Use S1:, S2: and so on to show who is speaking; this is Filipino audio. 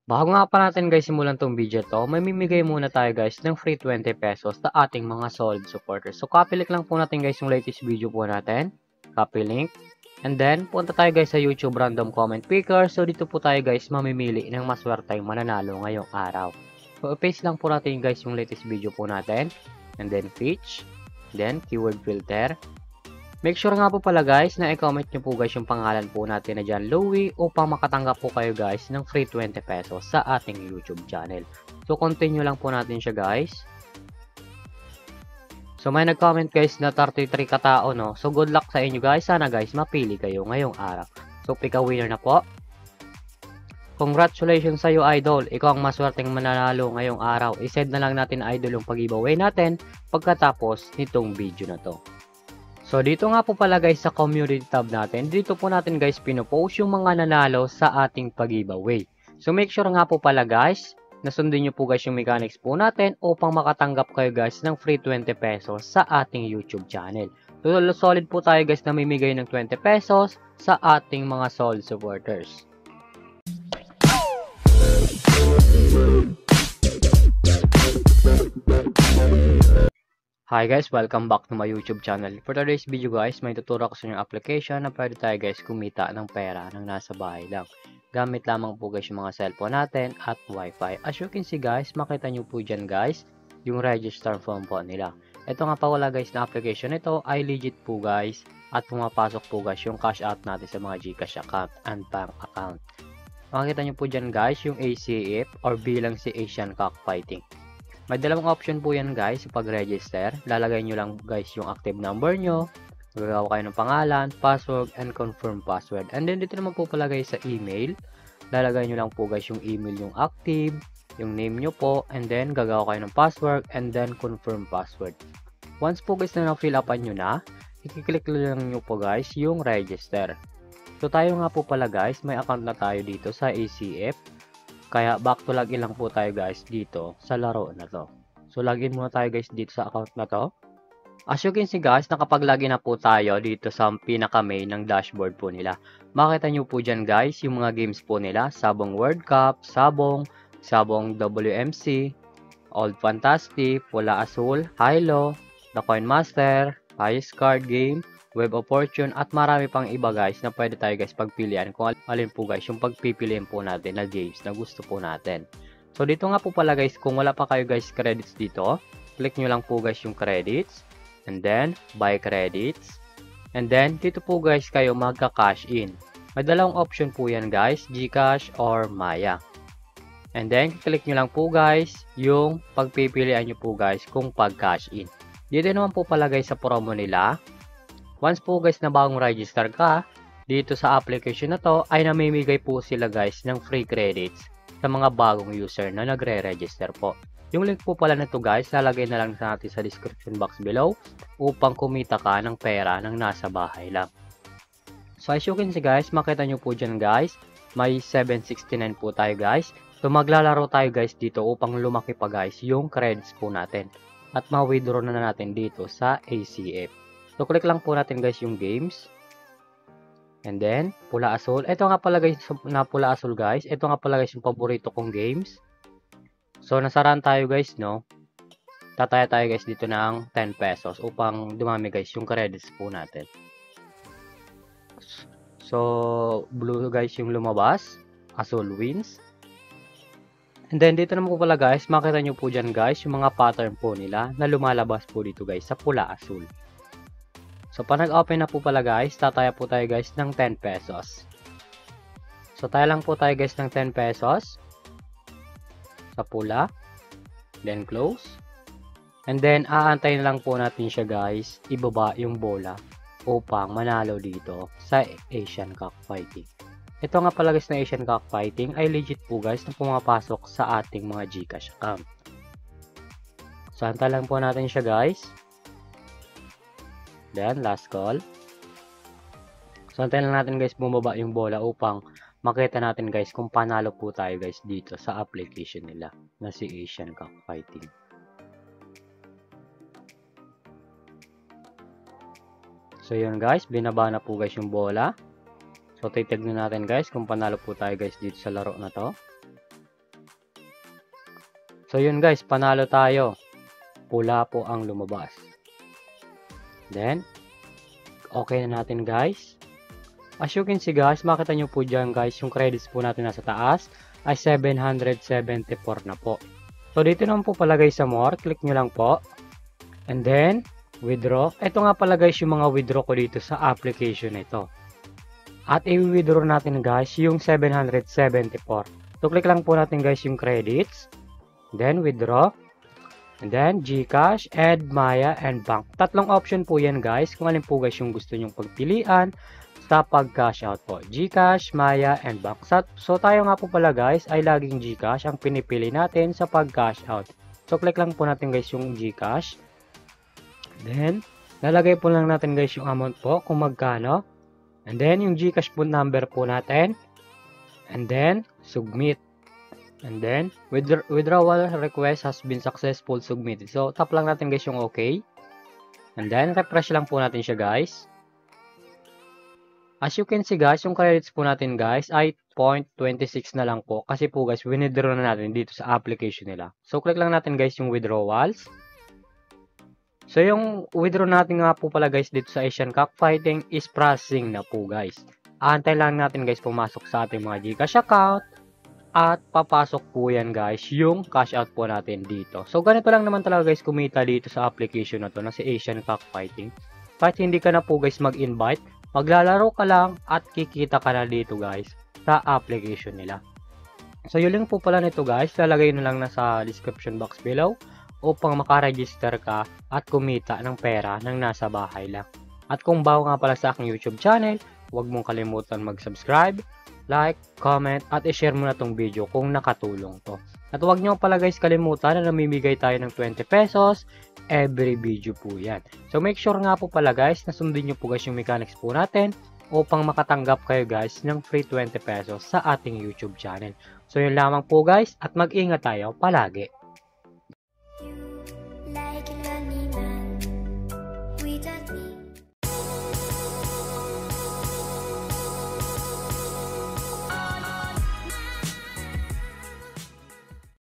S1: Bago nga pa natin guys simulan tong video to, may mimigay muna tayo guys ng free 20 pesos sa ating mga solid supporters. So copy link lang po natin guys yung latest video po natin. Copy link. And then, punta tayo guys sa YouTube random comment picker. So dito po tayo guys mamimili ng maswerteng mananalo ngayong araw. So i-paste lang po natin guys yung latest video po natin. And then fetch. Then keyword filter. Make sure nga po pala guys na i-comment nyo po guys yung pangalan po natin na dyan Louie upang makatanggap po kayo guys ng free 20 pesos sa ating YouTube channel. So continue lang po natin siya guys. So may nag-comment guys na 33 katao no. So good luck sa inyo guys. Sana guys mapili kayo ngayong araw. So pick a winner na po. Congratulations sa iyo idol. Ikaw ang maswerteng mananalo ngayong araw. I-send na lang natin idol yung pag-giveaway natin pagkatapos nitong video na to. So dito nga po pala guys sa community tab natin, dito po natin guys pinopost yung mga nanalo sa ating pag-giveaway. So make sure nga po pala guys, na sundin nyo po guys yung mechanics po natin upang makatanggap kayo guys ng free 20 pesos sa ating YouTube channel. So solid po tayo guys na mamimigay ng 20 pesos sa ating mga solid supporters. Hi guys, welcome back to my YouTube channel. For today's video guys, may tuturo ko sa inyong application na pwede tayo guys kumita ng pera ng nasa bahay lang. Gamit lamang po guys yung mga cellphone natin at wifi. As you can see guys, makita nyo po dyan guys, yung register form po nila. Ito nga pa wala guys na application ito ay legit po guys at pumapasok po guys yung cash out natin sa mga GCash account and bank account. Makikita nyo po dyan guys yung ACF or bilang si Asian Cockfighting. May dalawang option po yan guys sa pag-register. Lalagay nyo lang guys yung active number nyo. Gagawa kayo ng pangalan, password, and confirm password. And then dito naman po pala guys sa email. Lalagay nyo lang po guys yung email yung active, yung name nyo po, and then gagawa kayo ng password, and then confirm password. Once po guys na na-fill upan nyo na, i-click lang nyo po guys yung register. So tayo nga po pala guys, may account na tayo dito sa ACF. Kaya back to login lang po tayo guys dito sa laro na to. So login muna tayo guys dito sa account na to. As you can see guys, nakapag-login na po tayo dito sa pinaka-main ng dashboard po nila. Makita nyo po dyan guys yung mga games po nila. Sabong World Cup, Sabong WMC, Old Fantastic, Pula Azul, Hilo, The Coin Master, Highest Card Game, Web of Fortune, at marami pang iba guys na pwede tayo guys pagpilian kung alin po guys yung pagpipiliin po natin na games na gusto po natin. So dito nga po pala guys, kung wala pa kayo guys credits dito, click nyo lang po guys yung credits, and then buy credits, and then dito po guys kayo magka-cash in. May dalawang option po yan guys, GCash or Maya. And then click nyo lang po guys yung pagpipilian nyo po guys kung pag-cash in. Dito naman po pala guys sa promo nila, once po guys na bagong register ka dito sa application na to, ay namimigay po sila guys ng free credits sa mga bagong user na nagre-register po. Yung link po pala nito guys, lalagay na lang natin sa description box below upang kumita ka ng pera ng nasa bahay lang. So as you can see guys, makita nyo po dyan guys, may 769 po tayo guys. So maglalaro tayo guys dito upang lumaki pa guys yung credits po natin at ma-withdraw na natin dito sa ACF. So, click lang po natin guys yung games. And then, Pula Azul. Ito nga pala guys, na Pula Azul guys. Ito nga pala guys yung paborito kong games. So, nasaraan tayo guys, no? Tataya tayo guys dito ng 10 pesos upang dumami guys yung credits po natin. So, blue guys yung lumabas. Azul wins. And then, dito naman po pala guys, makita nyo po dyan guys, yung mga pattern po nila na lumalabas po dito guys sa Pula Azul. So, pa nag-open na po pala guys, tataya po tayo guys ng 10 pesos. So, taya lang po tayo guys ng 10 pesos sa pula. Then, close. And then, aantay na lang po natin siya guys, ibaba yung bola upang manalo dito sa Asian Cockfighting. Ito nga pala guys na Asian Cockfighting ay legit po guys na pumapasok sa ating mga GCash account. So, antay lang po natin siya guys. Then, last call. So, antayin lang natin guys bumaba yung bola upang makita natin guys kung panalo po tayo guys dito sa application nila na si Asian Cockfighting. So, yun guys, binaba na po guys yung bola. So, titignan natin guys kung panalo po tayo guys dito sa laro na to. So yun guys, panalo tayo. Pula po ang lumabas. Then, okay na natin guys. As you can see guys, makita nyo po dyan guys, yung credits po natin nasa taas ay 774 na po. So dito naman po pala guys sa more, click nyo lang po. And then, withdraw. Ito nga pala guys yung mga withdraw ko dito sa application ito. At i-withdraw natin guys yung 774. So click lang po natin guys yung credits. Then withdraw. And then GCash, Add, Maya, and Bank. Tatlong option po yan guys. Kung alin po guys yung gusto nyong pagpilian sa pag-cash out po. GCash, Maya, and Bank. So tayo nga po pala guys ay laging GCash ang pinipili natin sa pag-cash out. So click lang po natin guys yung GCash. Then lalagay po lang natin guys yung amount po kung magkano. And then yung GCash po number po natin. And then submit. And then, withdrawal request has been successful submitted. So, tap lang natin guys yung okay. And then, refresh lang po natin siya guys. As you can see guys, yung credits po natin guys ay 0.26 na lang po. Kasi po guys, withdraw na natin dito sa application nila. So, click lang natin guys yung withdrawals. So, yung withdraw natin nga po pala guys dito sa Asian Cockfighting is processing na po guys. Antay lang natin guys pumasok sa ating mga GCash account. At papasok po yan guys yung cash out po natin dito. So ganito lang naman talaga guys kumita dito sa application na to na si Asian Cockfighting. Kahit hindi ka na po guys mag-invite, maglalaro ka lang at kikita ka na dito guys sa application nila. So yung link po pala nito guys, lalagay na lang na sa description box below upang makaregister ka at kumita ng pera ng nasa bahay lang. At kung bago nga pala sa aking YouTube channel, huwag mong kalimutan mag-subscribe, like, comment, at i-share mo na tong video kung nakatulong to. At huwag nyo pala guys kalimutan na namimigay tayo ng 20 pesos every video po yan. So make sure nga po pala guys na sundin nyo po guys yung mechanics po natin upang makatanggap kayo guys ng free 20 pesos sa ating YouTube channel. So yun lamang po guys at mag-ingat tayo palagi.